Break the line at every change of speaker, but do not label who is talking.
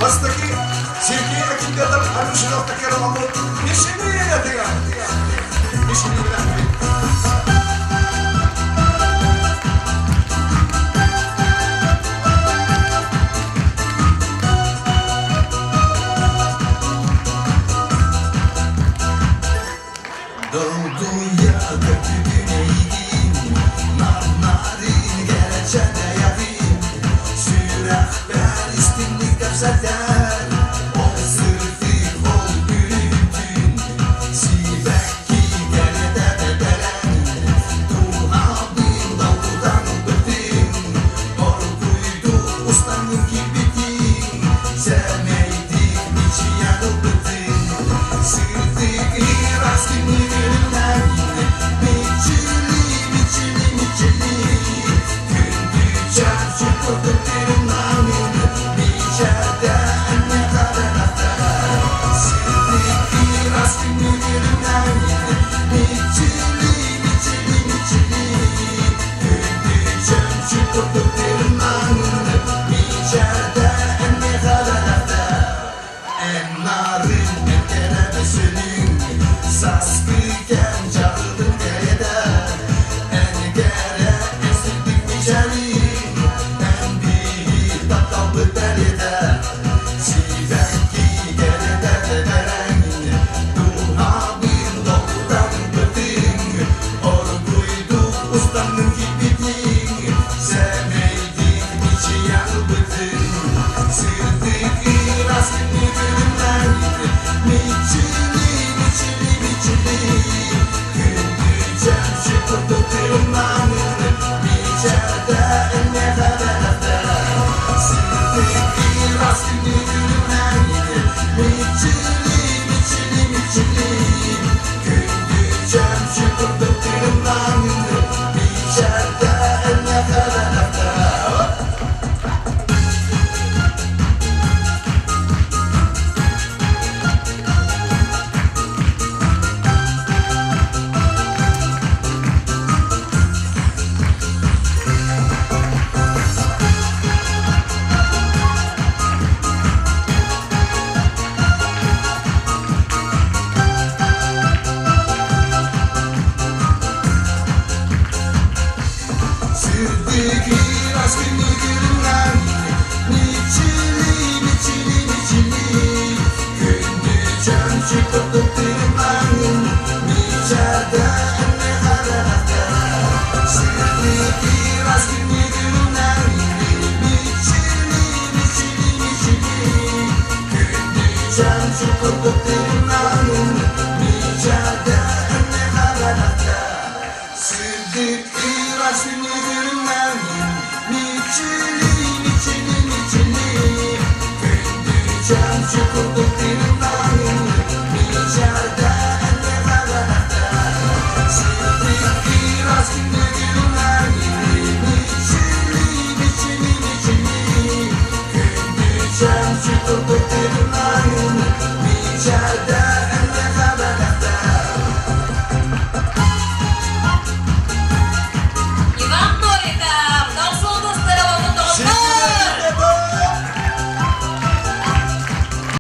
Mastaki sirki akin datar anu sunok takero amu misini ya tiga misini lah.
Doğdun ya gökyüzüne gidin, narnarin geleceğine yarın. Sürak ben istinlik kapsadan, ol sırtı ol gülüntün. Sibek ki geride bedelen, duhabin davuldan bıktın. Orkuydu ustanın kibitin, sevmeydik niçin yanıp bıktın. Sırtık iras kimi Cukup terima, bicara